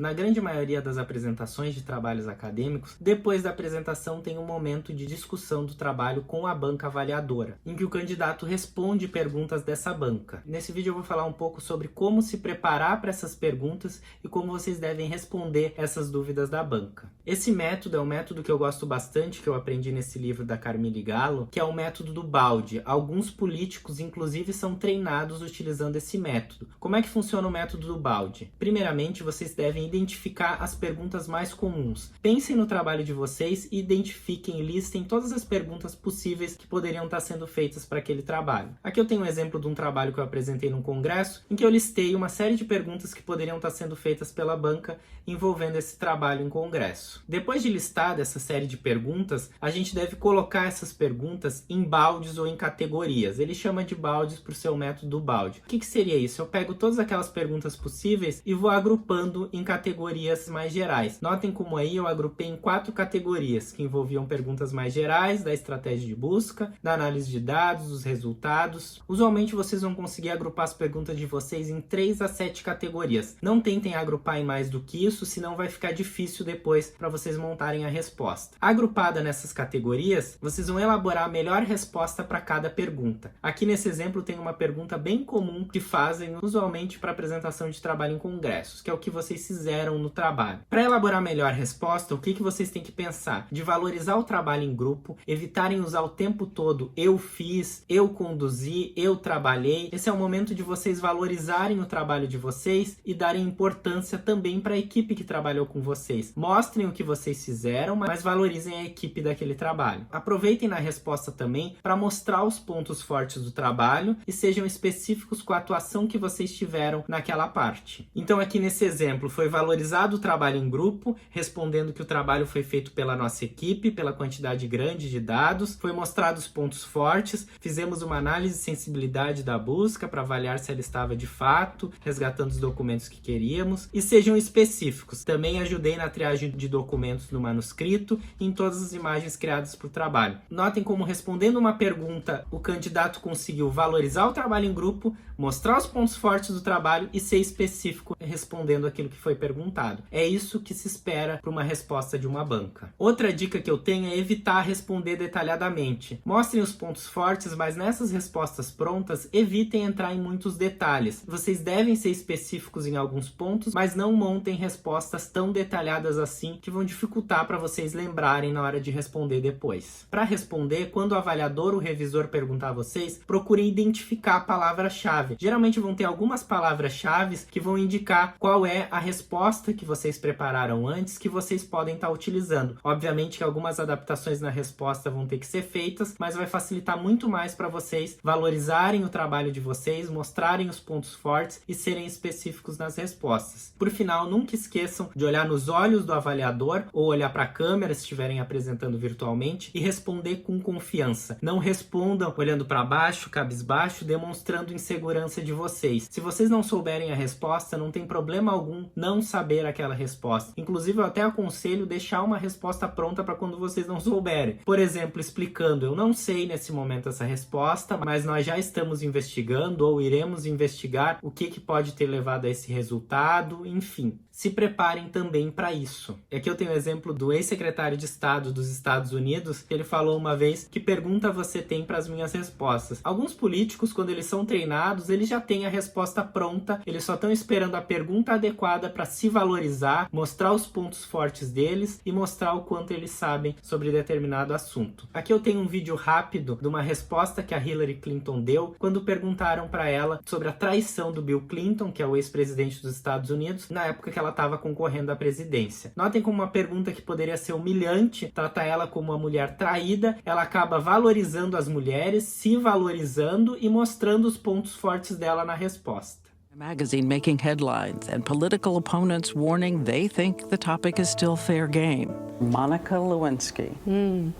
na grande maioria das apresentações de trabalhos acadêmicos, depois da apresentação tem um momento de discussão do trabalho com a banca avaliadora, em que o candidato responde perguntas dessa banca. Nesse vídeo eu vou falar um pouco sobre como se preparar para essas perguntas e como vocês devem responder essas dúvidas da banca. Esse método é um método que eu gosto bastante, que eu aprendi nesse livro da Carmille Gallo, que é o método do balde. Alguns políticos, inclusive, são treinados utilizando esse método. Como é que funciona o método do balde? Primeiramente, vocês devem identificar as perguntas mais comuns. Pensem no trabalho de vocês e identifiquem e listem todas as perguntas possíveis que poderiam estar sendo feitas para aquele trabalho. Aqui eu tenho um exemplo de um trabalho que eu apresentei num congresso, em que eu listei uma série de perguntas que poderiam estar sendo feitas pela banca envolvendo esse trabalho em congresso. Depois de listar essa série de perguntas, a gente deve colocar essas perguntas em baldes ou em categorias. Ele chama de baldes por ser o método do balde. O que seria isso? Eu pego todas aquelas perguntas possíveis e vou agrupando em categorias mais gerais. Notem como aí eu agrupei em 4 categorias, que envolviam perguntas mais gerais, da estratégia de busca, da análise de dados, dos resultados. Usualmente vocês vão conseguir agrupar as perguntas de vocês em 3 a 7 categorias. Não tentem agrupar em mais do que isso, senão vai ficar difícil depois para vocês montarem a resposta. Agrupada nessas categorias, vocês vão elaborar a melhor resposta para cada pergunta. Aqui nesse exemplo tem uma pergunta bem comum que fazem usualmente para apresentação de trabalho em congressos, que é o que vocês fizeram no trabalho. Para elaborar a melhor resposta, o que vocês têm que pensar? De valorizar o trabalho em grupo, evitarem usar o tempo todo eu fiz, eu conduzi, eu trabalhei. Esse é o momento de vocês valorizarem o trabalho de vocês e darem importância também para a equipe que trabalhou com vocês. Mostrem o que vocês fizeram, mas valorizem a equipe daquele trabalho. Aproveitem na resposta também para mostrar os pontos fortes do trabalho e sejam específicos com a atuação que vocês tiveram naquela parte. Então aqui nesse exemplo foi valorizado o trabalho em grupo, respondendo que o trabalho foi feito pela nossa equipe, pela quantidade grande de dados, foi mostrado os pontos fortes, fizemos uma análise de sensibilidade da busca para avaliar se ela estava de fato, resgatando os documentos que queríamos, e sejam específicos. Também ajudei na triagem de documentos no manuscrito e em todas as imagens criadas por trabalho. Notem como, respondendo uma pergunta, o candidato conseguiu valorizar o trabalho em grupo, mostrar os pontos fortes do trabalho e ser específico respondendo aquilo que foi perguntado. É isso que se espera para uma resposta de uma banca. Outra dica que eu tenho é evitar responder detalhadamente. Mostrem os pontos fortes, mas nessas respostas prontas, evitem entrar em muitos detalhes. Vocês devem ser específicos em alguns pontos, mas não montem respostas tão detalhadas assim que vão dificultar para vocês lembrarem na hora de responder depois. Para responder, quando o avaliador ou revisor perguntar a vocês, procurem identificar a palavra-chave. Geralmente vão ter algumas palavras-chave que vão indicar qual é a resposta que vocês prepararam antes, que vocês podem estar utilizando. Obviamente que algumas adaptações na resposta vão ter que ser feitas, mas vai facilitar muito mais para vocês valorizarem o trabalho de vocês, mostrarem os pontos fortes e serem específicos nas respostas. Por final, nunca esqueçam de olhar nos olhos do avaliador ou olhar para a câmera se estiverem apresentando virtualmente e responder com confiança. Não respondam olhando para baixo, cabisbaixo, demonstrando insegurança de vocês. Se vocês não souberem a resposta, não tem problema algum não saber aquela resposta. Inclusive, eu até aconselho deixar uma resposta pronta para quando vocês não souberem. Por exemplo, explicando, eu não sei nesse momento essa resposta, mas nós já estamos investigando ou iremos investigar o que pode ter levado a esse resultado, enfim. Se preparem também para isso. E aqui eu tenho o exemplo do ex-secretário de Estado dos Estados Unidos, que ele falou uma vez: que pergunta você tem para as minhas respostas? Alguns políticos, quando eles são treinados, eles já têm a resposta pronta, eles só estão esperando a pergunta adequada para se valorizar, mostrar os pontos fortes deles e mostrar o quanto eles sabem sobre determinado assunto. Aqui eu tenho um vídeo rápido de uma resposta que a Hillary Clinton deu quando perguntaram para ela sobre a traição do Bill Clinton, que é o ex-presidente dos Estados Unidos, na época que ela estava concorrendo à presidência. Notem como uma pergunta que poderia ser humilhante trata ela como uma mulher traída, ela acaba valorizando as mulheres, se valorizando e mostrando os pontos fortes dela na resposta. Magazine making headlines and political opponents warning they think the topic is still fair game. Monica Lewinsky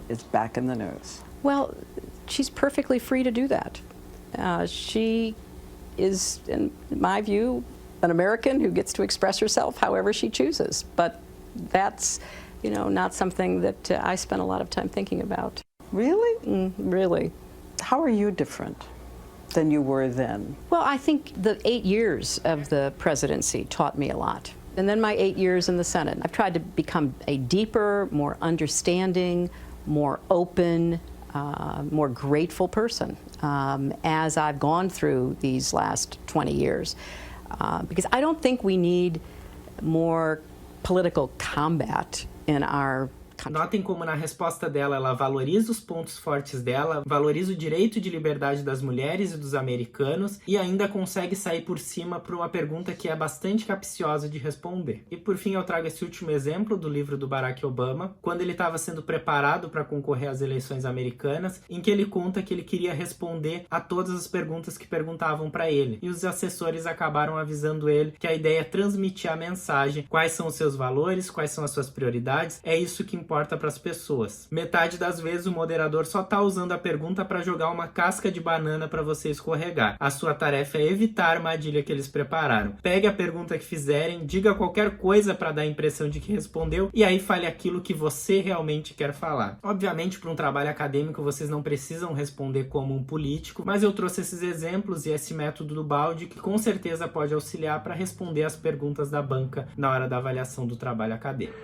is back in the news. Well, she's perfectly free to do that. She is, in my view, an American who gets to express herself however she chooses. But that's, not something that I spent a lot of time thinking about. Really? Really. How are you different than you were then? Well, I think the 8 years of the presidency taught me a lot. and then my 8 years in the Senate. I've tried to become a deeper, more understanding, more open, more grateful person as I've gone through these last 20 years. Because I don't think we need more political combat in our country. Notem como na resposta dela, ela valoriza os pontos fortes dela, valoriza o direito de liberdade das mulheres e dos americanos e ainda consegue sair por cima para uma pergunta que é bastante capciosa de responder. E por fim eu trago esse último exemplo do livro do Barack Obama, quando ele estava sendo preparado para concorrer às eleições americanas, em que ele conta que ele queria responder a todas as perguntas que perguntavam para ele. E os assessores acabaram avisando ele que a ideia é transmitir a mensagem, quais são os seus valores, quais são as suas prioridades, é isso que importa para as pessoas. Metade das vezes o moderador só tá usando a pergunta para jogar uma casca de banana para você escorregar. A sua tarefa é evitar a armadilha que eles prepararam. Pegue a pergunta que fizerem, diga qualquer coisa para dar a impressão de que respondeu e aí fale aquilo que você realmente quer falar. Obviamente, para um trabalho acadêmico vocês não precisam responder como um político, mas eu trouxe esses exemplos e esse método do balde que com certeza pode auxiliar para responder as perguntas da banca na hora da avaliação do trabalho acadêmico.